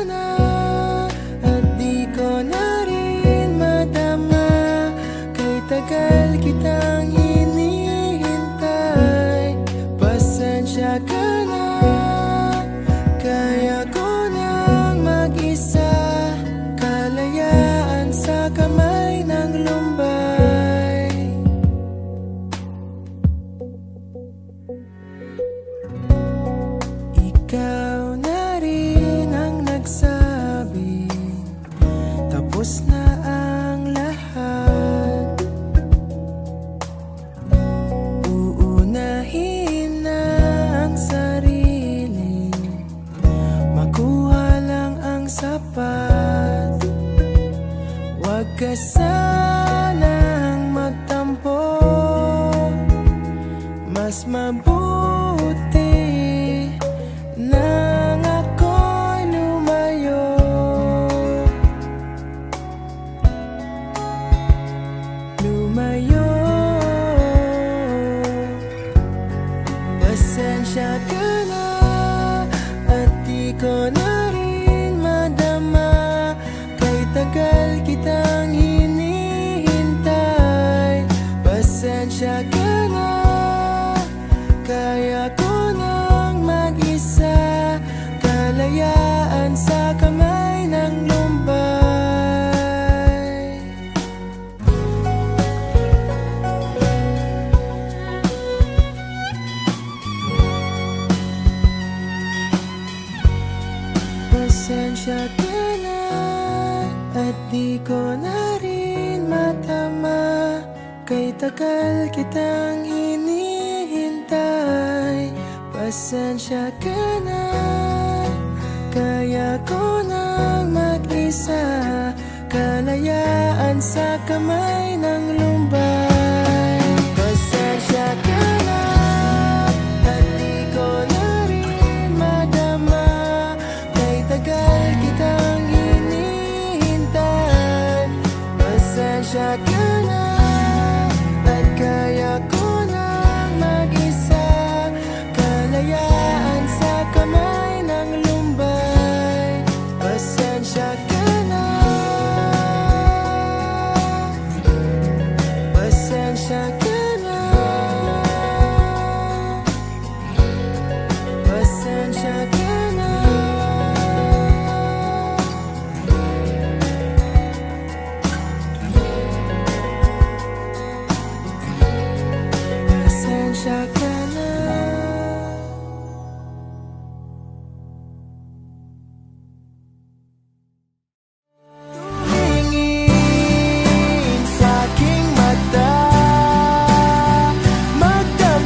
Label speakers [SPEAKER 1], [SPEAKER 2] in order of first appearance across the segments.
[SPEAKER 1] na at di ko na rin madama. Kay tagal kitang hinihintay, pasensya ka na. Kaya ko nang mag-isa, kalayaan sa kamay ng lumbay. Ikaw na rin ang nagsabi, tapos na ang lahat. Uunahin na ang sarili, makuha lang ang sapat. Huwag ka sanang magtampo, mas mabuti nang ako'y lumayo. Lumayo. Pasensya ka na at di ko na rin madama. Kay tagal kitang hinihintay, pasensya ka na. Kaya ko nang mag-isa, kalayaan sa kamay ng lumbay. Pasensya ka na at di ko na rin matama. Kay tagal kitang hinihintay, pasensya ka na. Kaya ko nang mag-isa, kalayaan sa kamay ng lumbay. Pasensya ka na at di ko na rin madama. Kay tagal kitang hinihintay, pasensya ka na. At kaya ko nang mag-isa, kalayaan sa kamay ng lumbay. Pasensya ka na. Pasensya ka na. Pasensya ka na. Pasensya ka na. Tumingin sa aking mata, magtapat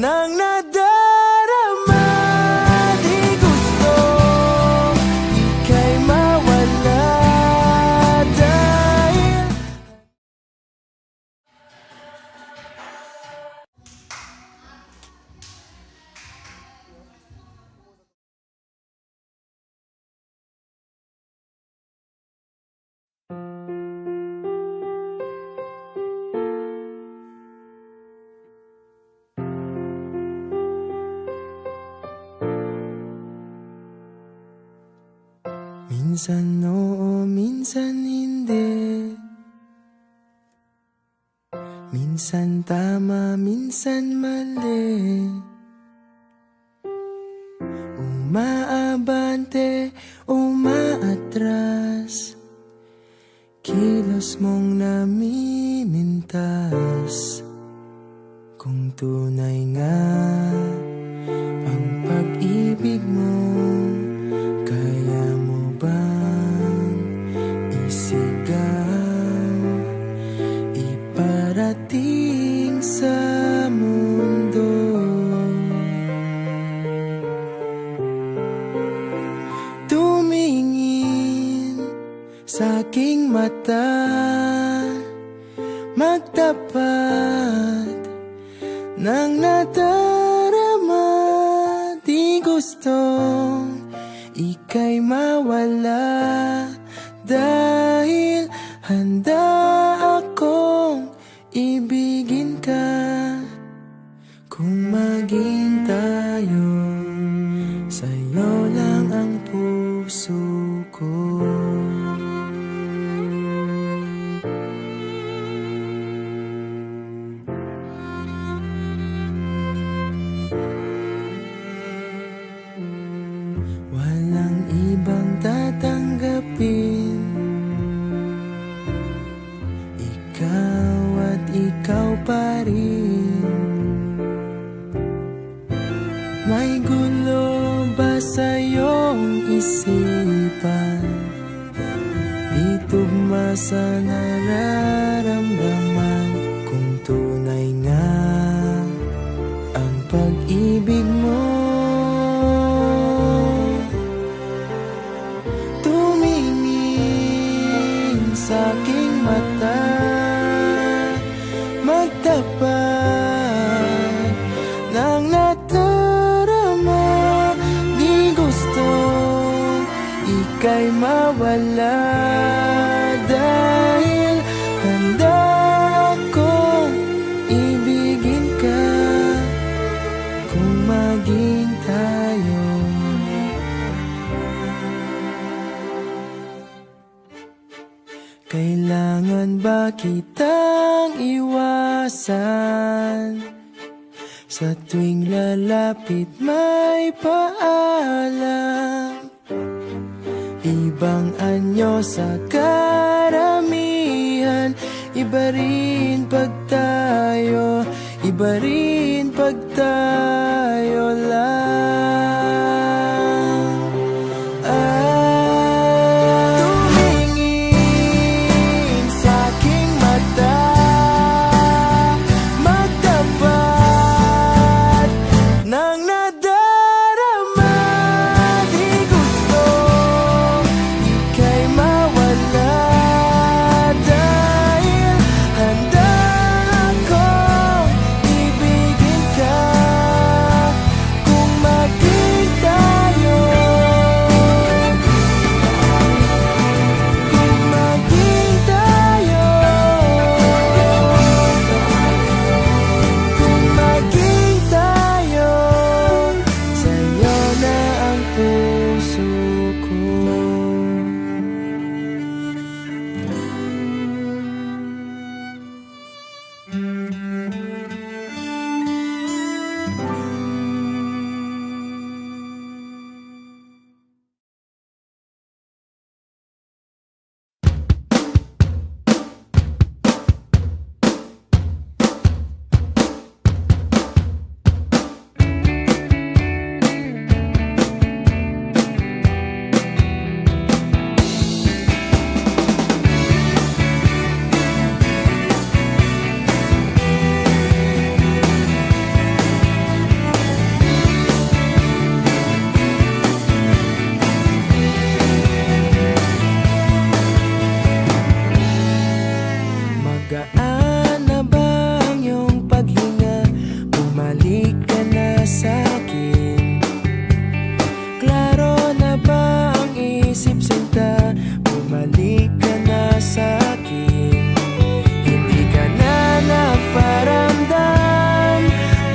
[SPEAKER 1] ng nadarama. Di gusto ika'y mawala dahil minsan oo, minsan hindi. Minsan tama, minsan mali. Umaabante, umaatras, kilos mong namimintas. Kung tunay nga ang pag-ibig mo, kaya mo bang isigaw, iparating sa mundo? Tumingin sa aking mata, magtapat ng nadarama. Di gustong ika'y mawala dahil handa akong ibigin ka. Kung maging tayo, sa'yo lang walang ibang tatanggapin. Ikaw at ikaw pa rin. May gulo ba sa iyong isipan? Di tugma sa nararamdaman. Kung tunay nga ang pag-ibig mo, tumingin sa aking mata, magtapat ng nadarama. Di gusto ika'y mawala, dahil handa akong ibigin ka kung maging tayo. Kailangan ba kitang iwasan? Sa tuwing lalapit may paalam. Ibang anyo sa karamihan. Iba rin pag tayo, iba rin pag tayo lang. Tumingin sa aking mata, magtapat ng nadarama. Di gusto ika'y mawala, dahil handa akong ibigin ka kung maging tayo. Kung maging tayo, kung maging tayo, sa'yo na ang puso ko. Magaan na ba ang iyong paghinga? Bumalik ka na sa'kin. Klaro na ba ang isip sinta? Bumalik ka na sa'kin. Hindi ka na nagparamdam.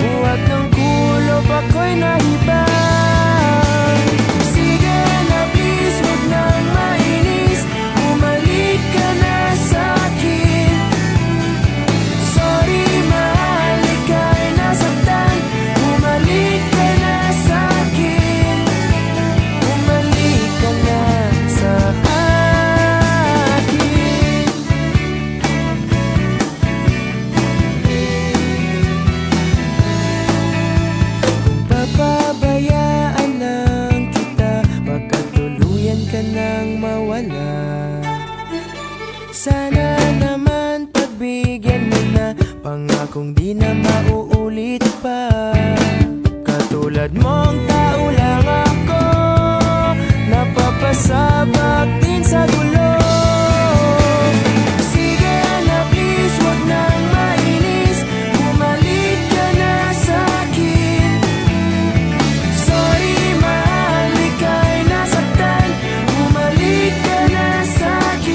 [SPEAKER 1] Buhat ng kulob ako'y nahibang. Sige na please, huwag nang mainis. Bumalik ka na sa'kin. Sorry mahal, ika'y nasaktan. Bumalik ka na sa'kin. Bumalik ka na sa akin. Kung papabayaan lang kita, baka tuluyan ka nang mawala. Sana naman pagbigyan mo na, pangakong di na mauulit pa. Katulad mong tao lang ako, napapasabak din sa gulo. Sige na please, huwag nang mainis. Bumalik ka na sa'kin. Sorry mahal, ika'y nasaktan. Bumalik ka na sa'kin.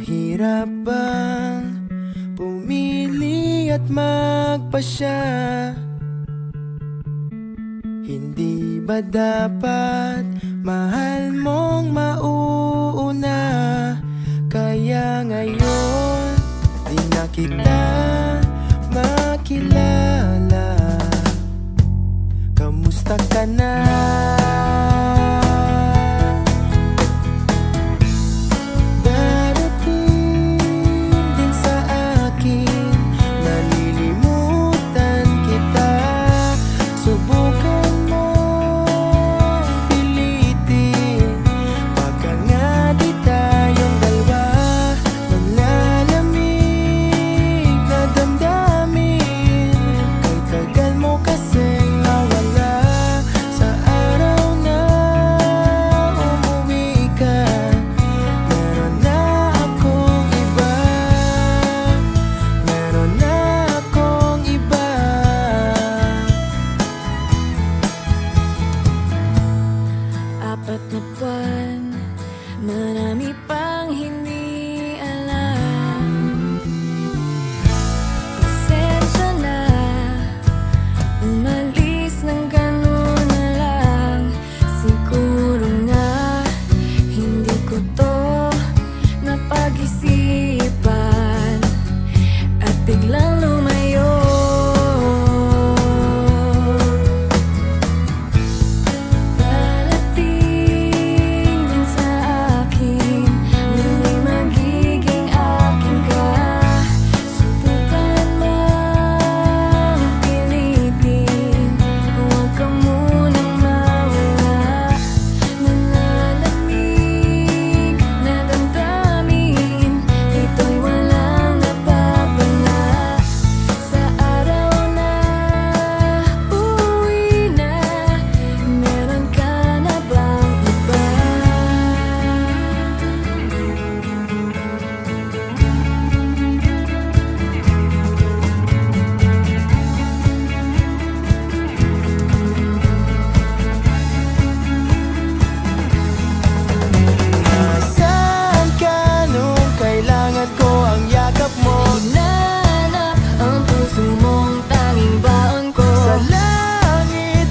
[SPEAKER 1] Mahirap bang pumili at magpasya? Hindi ba dapat mahal mong mauuna? Kaya ngayon di na kita makilala. Kamusta ka na?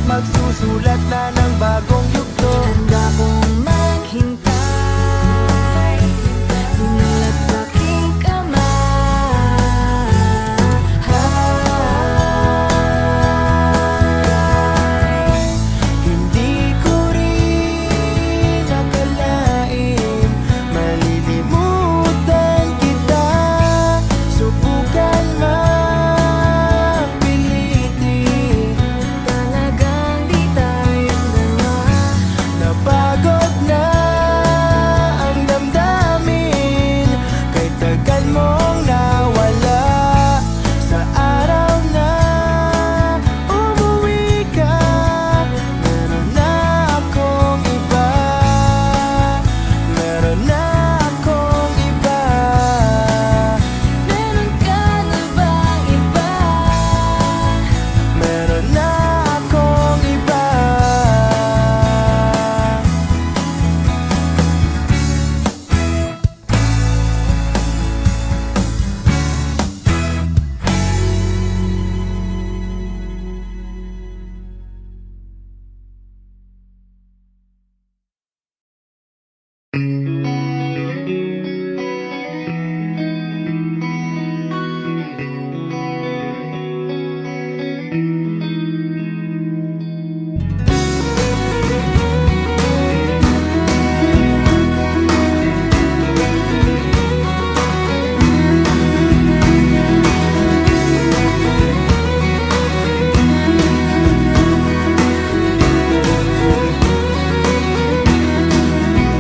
[SPEAKER 1] Magsusulat na ng bagong yugto.
[SPEAKER 2] Handa kong maghintay, sinulat sa aking kamay.
[SPEAKER 1] Hindi ko rin akalain malilimutan kita. Subukan mapilitin,
[SPEAKER 2] Talagang di tayong dalawa.
[SPEAKER 1] napagod na ang damdamin. Kay tagal mong nawala, sa araw na umuwi ka. Meron na akong iba, meron na akong iba.
[SPEAKER 2] Meron ka na bang iba?
[SPEAKER 1] Meron na akong iba.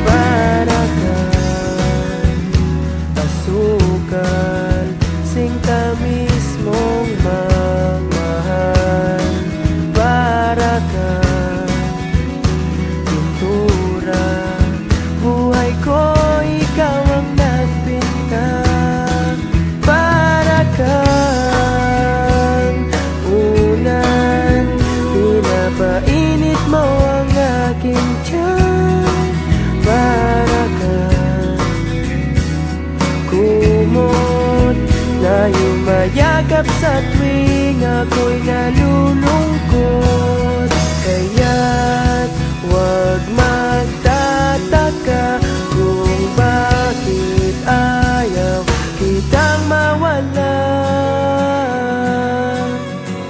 [SPEAKER 1] Para kang asukal, singtamis mong mamahal. Para kang pintura, buhay ko ikaw ang nagpinta. Para kang ulan, pinapainit mo ang aking tiyan. Para kang kumot na yumayakap sa tuwing ako'y nalulungkot. Kaya't huwag magtataka kung bakit ayaw kitang mawala.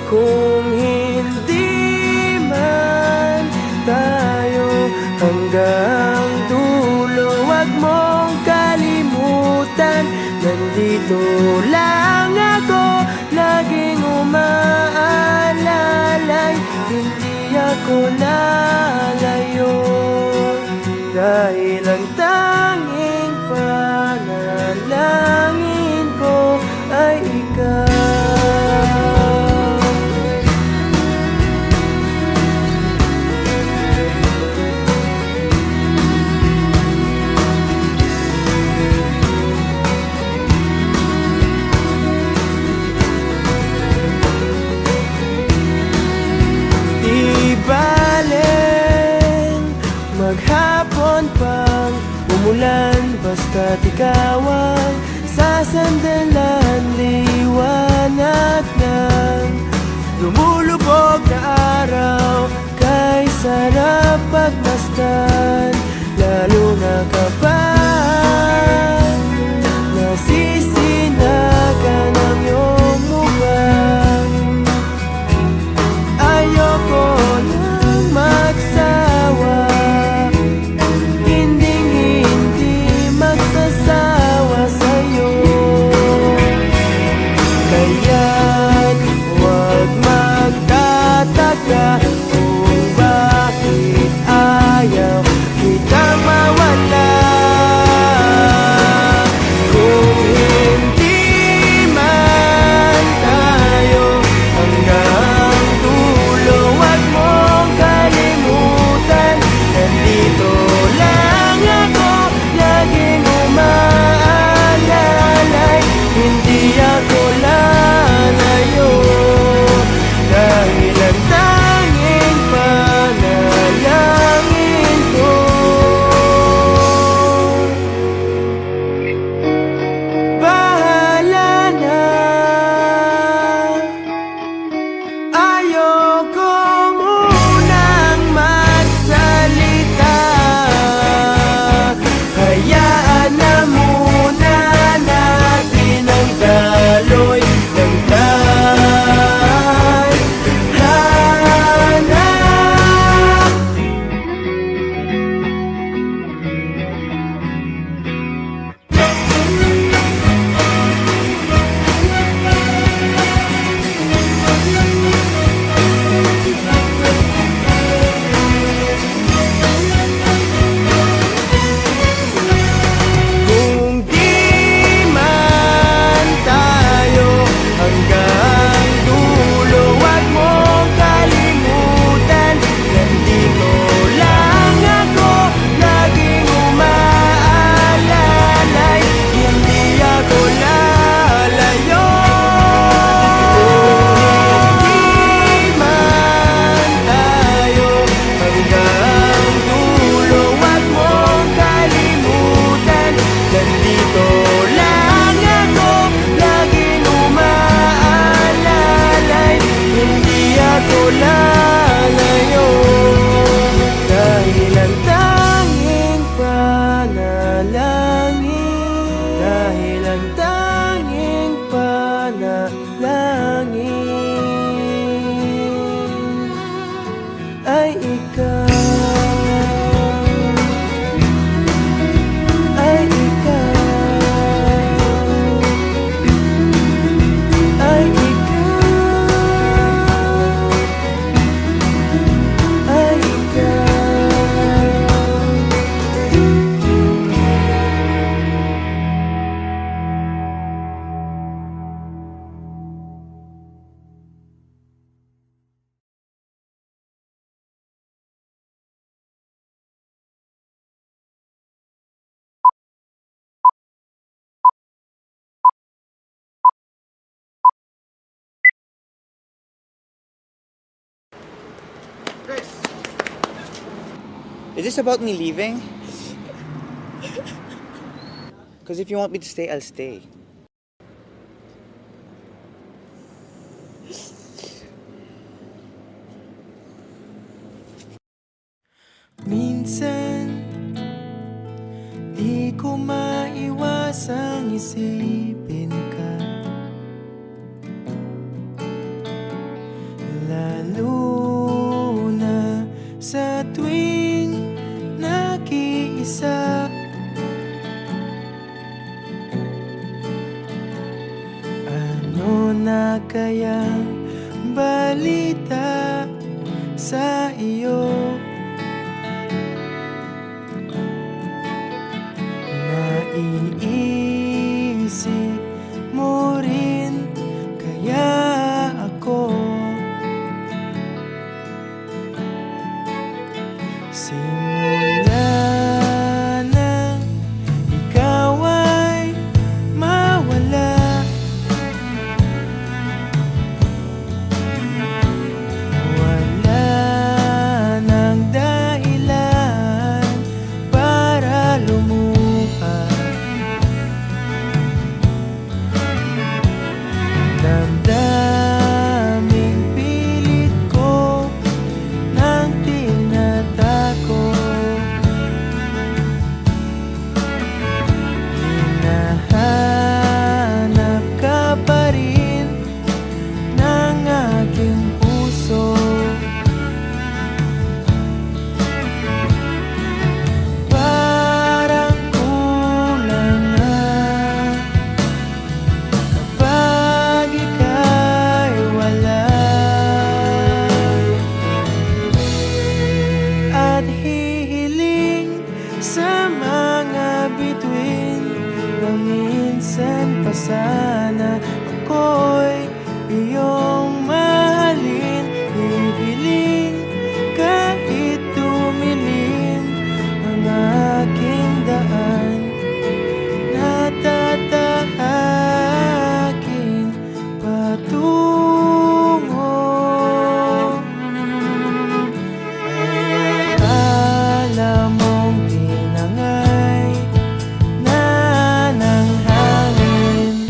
[SPEAKER 1] Kung hindi man tayo hanggang dulo, huwag mong kalimutan, nandito lang ako, laging umaalalay. Hindi ako lalayo, dahil ang tanging panalangin ko ay ikaw. Maghapon pang umulan, basta't ikaw ang sasandalan. Liwanag ng lumulubog na araw, kay sarap pagmasdan, lalo na kapag nasisinagan ang iyong mukha. Ayoko nang magsawa, kung bakit ayaw kitang mawala. Kung hindi man tayo hanggang dulo, huwag mong kalimutan, nandito lang ako, laging umaalalay. Hindi ako lalayo, dahil ang tanging panalangin ko bahala na. Ayoko munang magsalita, hayaan na muna natin ang daloy ng lalayo, dahil ang tanging panalangin, dahil ang tanging panalangin ay ikaw, ay ikaw, ay ikaw.
[SPEAKER 3] Is this about me leaving? Because if you want me to stay, I'll stay.
[SPEAKER 1] Minsan, di ko maiwasang isipin ka, lalo na sa tuwing nakiisa. Ano na kayang balita sa iyo? Naiisip mo rin kaya ako? Simula nang ikaw ay mawala, wala nang dahilan para lumuha. Damdaming pilit ko nang tinatako, hinahanap ka pa rin ng aking puso. Parang kulang na kapag ika'y wala, at hihiling sa mga bituin na minsan pa sana ako'y iyong mahalin. Hihiling kahit tumilim ang aking daan, natatahaking patungo. Ay akala mong tinangay na ng hangin.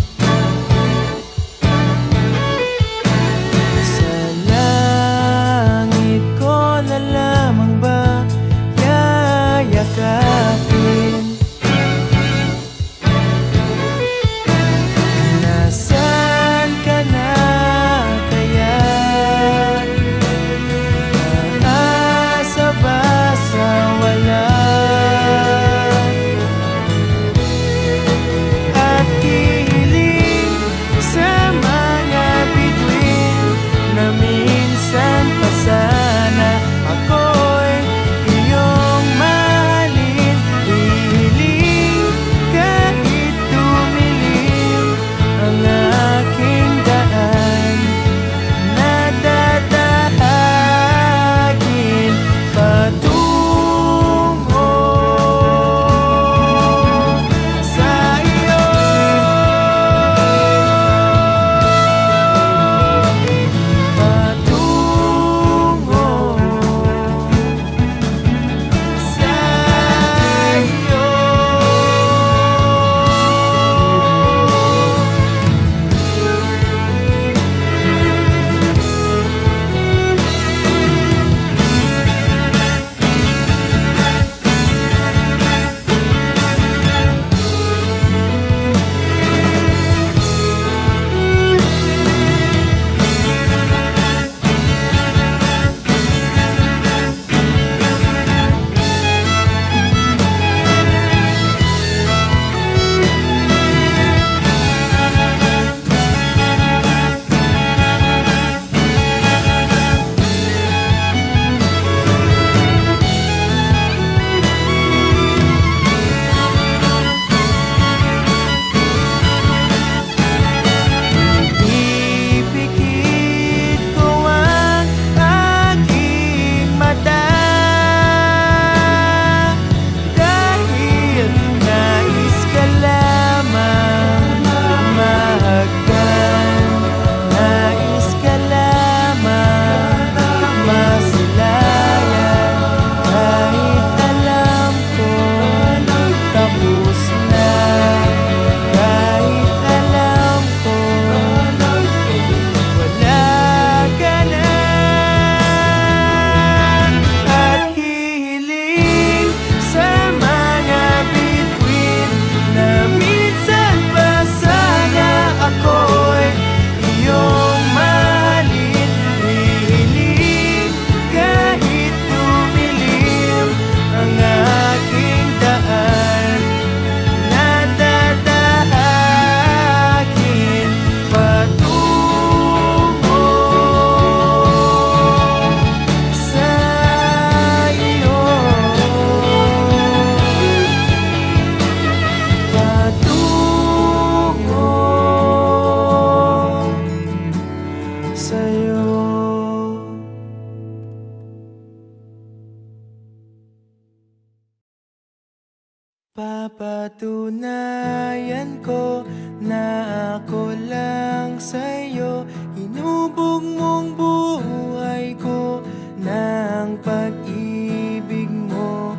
[SPEAKER 1] Napatunayan ko na ako lang sa'yo. Hinubog mong buhay ko ng pag-ibig mo.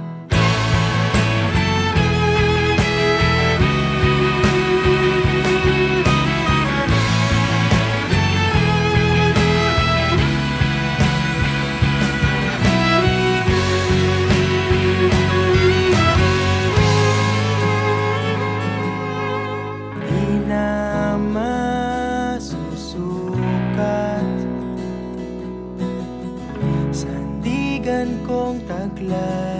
[SPEAKER 1] Di na masusukat sandigan kong taglay.